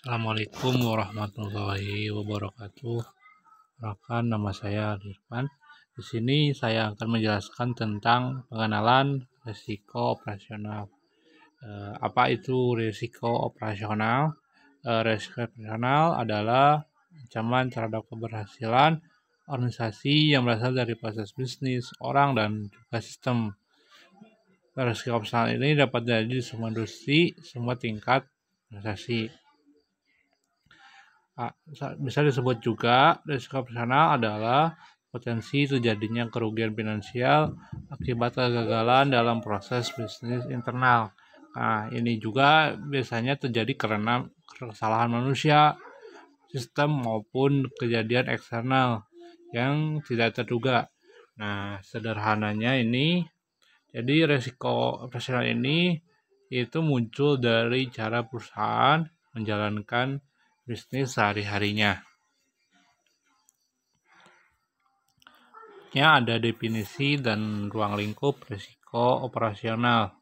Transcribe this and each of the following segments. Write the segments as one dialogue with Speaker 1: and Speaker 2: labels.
Speaker 1: Assalamualaikum warahmatullahi wabarakatuh. Perkenalkan, nama saya Irfan. Di sini saya akan menjelaskan tentang pengenalan risiko operasional. Apa itu risiko operasional? Risiko operasional adalah ancaman terhadap keberhasilan organisasi yang berasal dari proses bisnis, orang, dan juga sistem. Risiko operasional ini dapat terjadi di semua industri, semua tingkat organisasi. Bisa disebut juga risiko operasional adalah potensi terjadinya kerugian finansial akibat kegagalan dalam proses bisnis internal. Nah, ini juga biasanya terjadi karena kesalahan manusia, sistem maupun kejadian eksternal yang tidak terduga. Nah, sederhananya ini, jadi risiko operasional ini itu muncul dari cara perusahaan menjalankan bisnis sehari-harinya. Ada definisi dan ruang lingkup risiko operasional.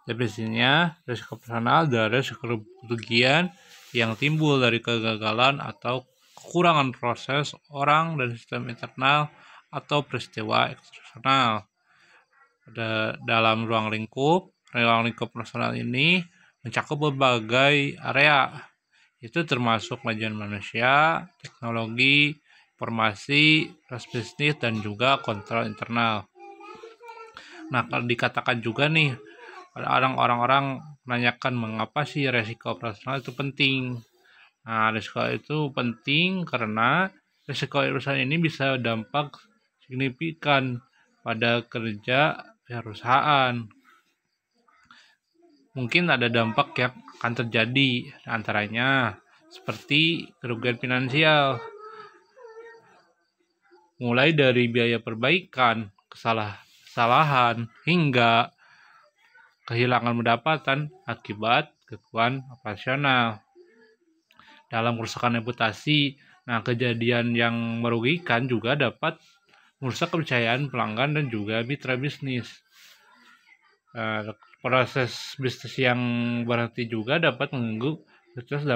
Speaker 1: Definisinya, risiko operasional adalah risiko kerugian yang timbul dari kegagalan atau kekurangan proses, orang, dan sistem internal atau peristiwa eksternal. Dalam ruang lingkup operasional ini mencakup berbagai area. Itu termasuk manajemen manusia, teknologi, informasi, proses bisnis, dan juga kontrol internal. Nah, kalau dikatakan juga nih, orang-orang menanyakan mengapa sih risiko operasional itu penting. Nah, risiko itu penting karena risiko operasional ini bisa dampak signifikan pada kerja perusahaan. Mungkin ada dampak yang akan terjadi, antaranya seperti kerugian finansial, mulai dari biaya perbaikan, kesalahan, hingga kehilangan pendapatan akibat gangguan operasional. Dalam kerusakan reputasi, kejadian yang merugikan juga dapat merusak kepercayaan pelanggan dan juga mitra bisnis. Proses bisnis yang berhenti juga dapat mengganggu kualitas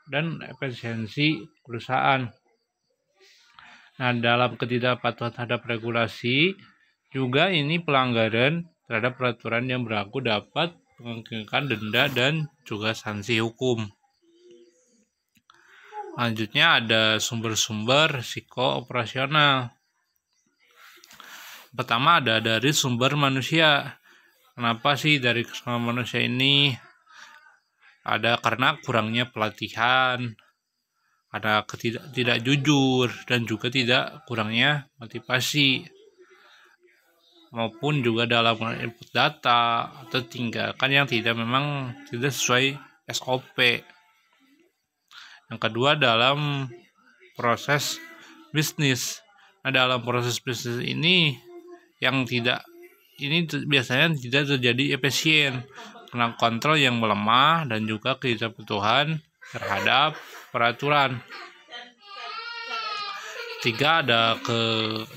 Speaker 1: dan efisiensi perusahaan. Nah, dalam ketidakpatuhan terhadap regulasi, juga ini pelanggaran terhadap peraturan yang berlaku dapat mengakibatkan denda dan juga sanksi hukum. Selanjutnya ada sumber-sumber risiko operasional. Pertama ada dari sumber manusia. Kenapa sih dari sumber manusia ini? Ada karena kurangnya pelatihan, ada tidak jujur, dan juga kurangnya motivasi, maupun juga dalam input data atau tindakan yang tidak sesuai SOP. Yang kedua dalam proses bisnis. Dalam proses bisnis ini biasanya tidak terjadi efisien karena kontrol yang melemah dan juga ketidakpatuhan terhadap peraturan. Tiga, ada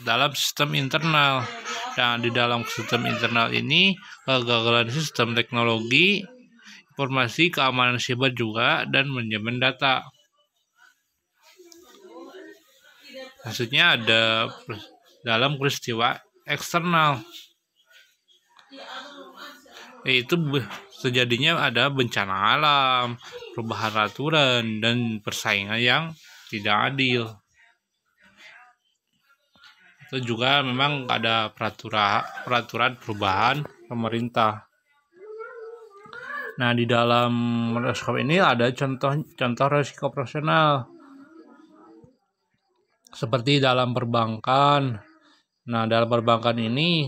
Speaker 1: dalam sistem internal. Dan di dalam sistem internal ini kegagalan sistem teknologi, informasi, keamanan siber juga, dan manajemen data. Maksudnya ada dalam peristiwa eksternal, yaitu terjadinya ada bencana alam, perubahan aturan, dan persaingan yang tidak adil. Itu juga memang ada peraturan perubahan pemerintah. Nah, di dalam risiko ini ada contoh risiko operasional seperti dalam perbankan. Nah, dalam perbankan ini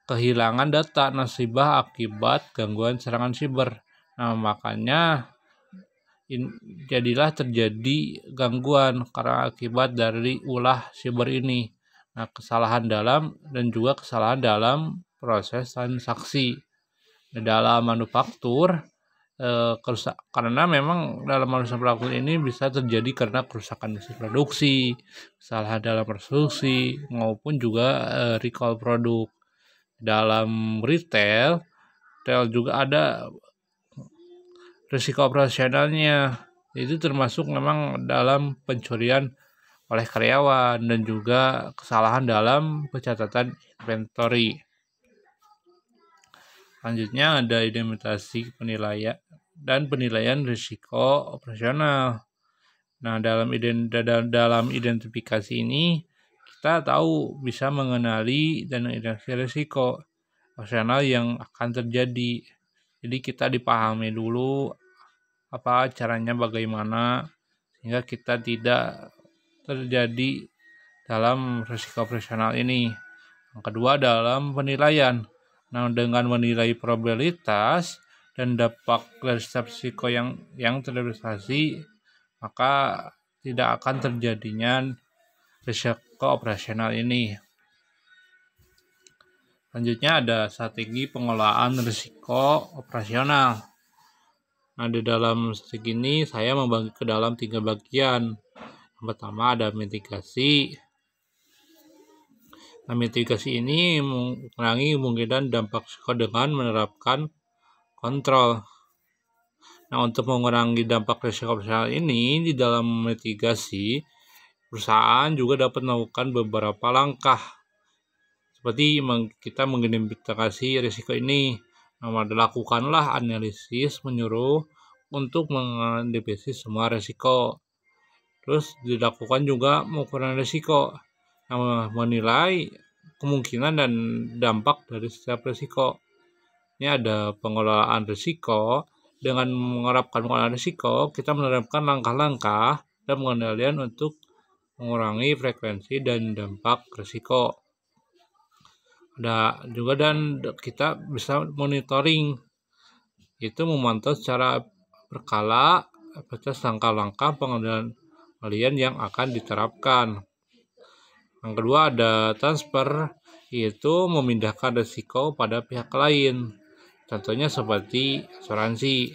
Speaker 1: kehilangan data nasabah akibat gangguan serangan siber. Nah, makanya jadilah terjadi gangguan karena akibat dari ulah siber ini. Nah, kesalahan dalam proses transaksi. Dalam manufaktur, karena memang dalam manufaktur ini bisa terjadi karena kerusakan mesin produksi, kesalahan dalam produksi, maupun juga recall produk. Dalam retail juga ada risiko operasionalnya. Itu termasuk memang dalam pencurian oleh karyawan dan juga kesalahan dalam pencatatan inventory. Selanjutnya ada identifikasi penilaian dan penilaian risiko operasional. Nah, dalam identifikasi ini kita tahu bisa mengenali dan identifikasi risiko operasional yang akan terjadi. Jadi kita dipahami dulu apa caranya, bagaimana sehingga kita tidak terjadi dalam risiko operasional ini. Yang kedua dalam penilaian. Nah, dengan menilai probabilitas dan dampak dari setiap risiko yang teridentifikasi, maka tidak akan terjadinya risiko operasional ini. Selanjutnya ada strategi pengelolaan risiko operasional. Nah, di dalam strategi ini saya membagi ke dalam 3 bagian. Yang pertama ada mitigasi. Nah, mitigasi ini mengurangi kemungkinan dampak risiko dengan menerapkan kontrol. Nah, untuk mengurangi dampak risiko operasional ini, di dalam mitigasi, perusahaan juga dapat melakukan beberapa langkah. Seperti kita mengidentifikasi risiko ini. Nah, lakukanlah analisis menyuruh untuk mengidentifikasi semua risiko. Terus dilakukan juga pengukuran risiko. Nah, menilai kemungkinan dan dampak dari setiap risiko. Ini ada pengelolaan risiko. Dengan menerapkan pengelolaan risiko, kita menerapkan langkah-langkah dan pengendalian untuk mengurangi frekuensi dan dampak risiko. Ada juga dan kita bisa monitoring, itu memantau secara berkala atas langkah-langkah pengendalian yang akan diterapkan. Yang kedua ada transfer, yaitu memindahkan risiko pada pihak lain, contohnya seperti asuransi.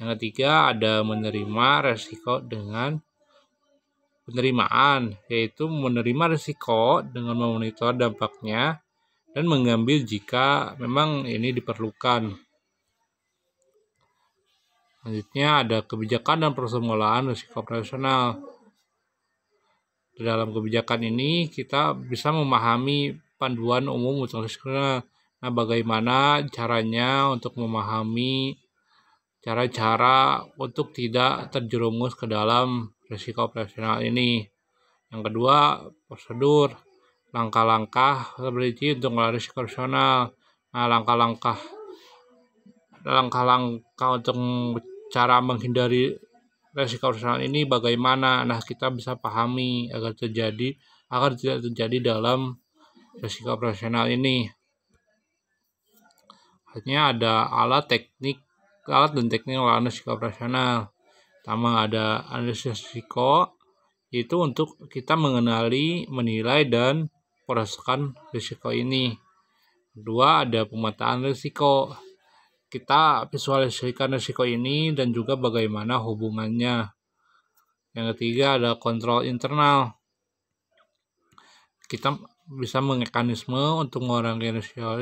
Speaker 1: Yang ketiga ada menerima risiko dengan penerimaan, yaitu menerima risiko dengan memonitor dampaknya dan mengambil jika memang ini diperlukan. Selanjutnya ada kebijakan dan proses pengelolaan risiko operasional. Di dalam kebijakan ini kita bisa memahami panduan umum untuk risiko. Nah, bagaimana caranya untuk memahami cara-cara untuk tidak terjerumus ke dalam risiko operasional ini. Yang kedua, prosedur, langkah-langkah seperti untuk mengelola risiko operasional. Nah, langkah-langkah untuk cara menghindari risiko operasional ini bagaimana? Nah, kita bisa pahami agar tidak terjadi dalam risiko operasional ini. Artinya ada alat dan teknik pengelolaan risiko operasional. Pertama ada analisis risiko, yaitu untuk kita mengenali, menilai, dan merasakan risiko ini. Kedua ada pemetaan risiko. Kita visualisasikan risiko ini dan juga bagaimana hubungannya. Yang ketiga ada kontrol internal. Kita bisa mekanisme untuk mengurangi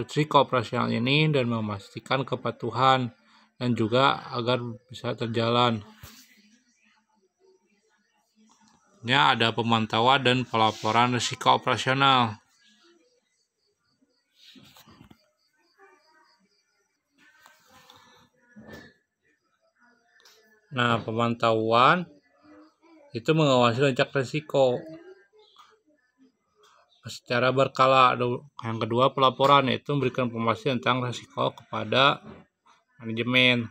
Speaker 1: risiko operasional ini dan memastikan kepatuhan dan juga agar bisa terjalan. Ini ada pemantauan dan pelaporan risiko operasional. Nah, pemantauan itu mengawasi lonjak risiko secara berkala. Yang kedua, pelaporan yaitu memberikan informasi tentang risiko kepada manajemen.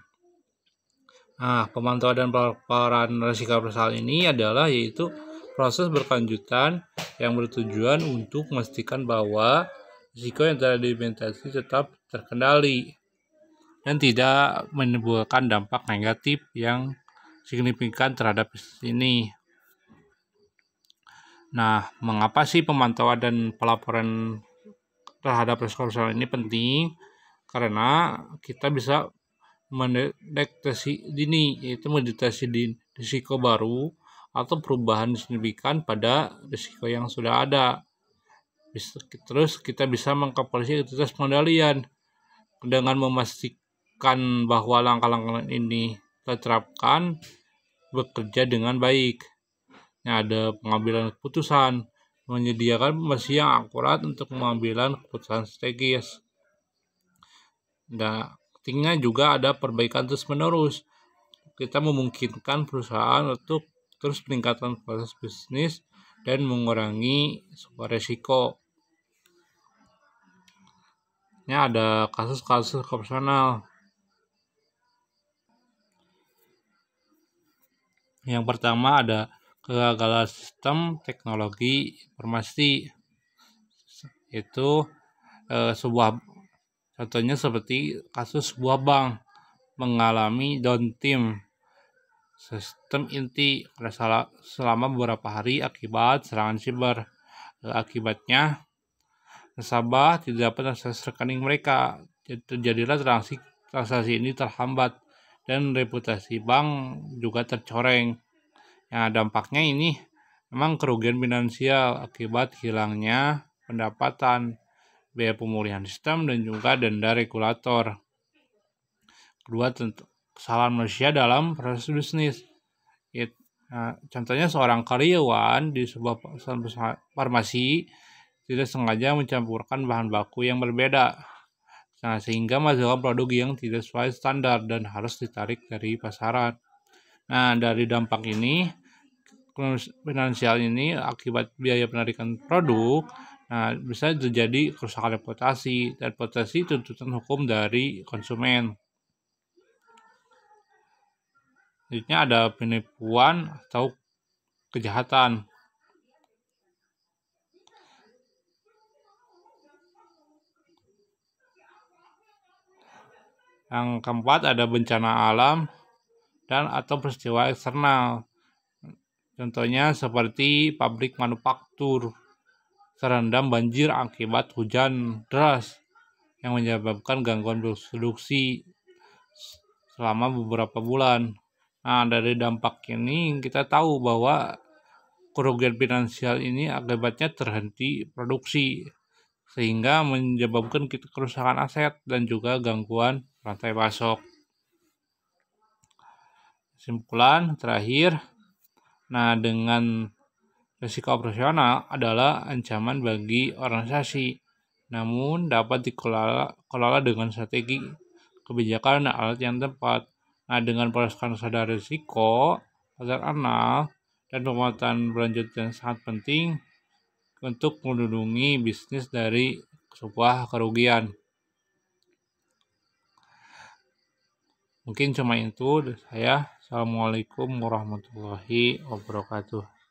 Speaker 1: Nah, pemantauan dan pelaporan risiko operasional ini adalah yaitu proses berkelanjutan yang bertujuan untuk memastikan bahwa risiko yang telah diidentifikasi tetap terkendali dan tidak menimbulkan dampak negatif yang signifikan terhadap bisnis ini. Nah, mengapa sih pemantauan dan pelaporan terhadap risiko operasional ini penting? Karena kita bisa mendeteksi dini, yaitu mendeteksi risiko baru atau perubahan signifikan pada risiko yang sudah ada. Terus kita bisa mengkapitalisasi aktivitas pengendalian dengan memastikan memastikan bahwa langkah-langkah ini terterapkan bekerja dengan baik. Ada pengambilan keputusan, menyediakan informasi yang akurat untuk pengambilan keputusan strategis. Nah, pentingnya juga ada perbaikan terus-menerus. Kita memungkinkan perusahaan untuk terus meningkatkan proses bisnis dan mengurangi sebuah resiko. Ini ada kasus-kasus operasional. Yang pertama ada kegagalan sistem teknologi informasi. Itu sebuah contohnya seperti kasus sebuah bank mengalami downtime sistem inti selama beberapa hari akibat serangan siber. Akibatnya nasabah tidak dapat akses rekening mereka. Terjadilah transaksi ini terhambat dan reputasi bank juga tercoreng. Dampaknya ini memang kerugian finansial akibat hilangnya pendapatan, biaya pemulihan sistem, dan juga denda regulator. Kedua, kesalahan manusia dalam proses bisnis. Contohnya seorang karyawan di sebuah farmasi tidak sengaja mencampurkan bahan baku yang berbeda, sehingga menghasilkan produk yang tidak sesuai standar dan harus ditarik dari pasaran. Dari dampak ini, finansial ini akibat biaya penarikan produk, bisa terjadi kerusakan reputasi dan potensi tuntutan hukum dari konsumen. Selanjutnya ada penipuan atau kejahatan. Yang keempat ada bencana alam dan atau peristiwa eksternal. Contohnya seperti pabrik manufaktur terendam banjir akibat hujan deras yang menyebabkan gangguan produksi selama beberapa bulan. Dari dampak ini kita tahu bahwa kerugian finansial ini akibatnya terhenti produksi, sehingga menyebabkan kerusakan aset dan juga gangguan rantai pasok. Kesimpulan terakhir, dengan risiko operasional adalah ancaman bagi organisasi, namun dapat dikelola dengan strategi, kebijakan, dan alat yang tepat. Dengan berdasarkan sadar risiko, anal, dan penguatan berlanjut yang sangat penting untuk melindungi bisnis dari sebuah kerugian. Mungkin cuma itu dari saya. Assalamualaikum warahmatullahi wabarakatuh.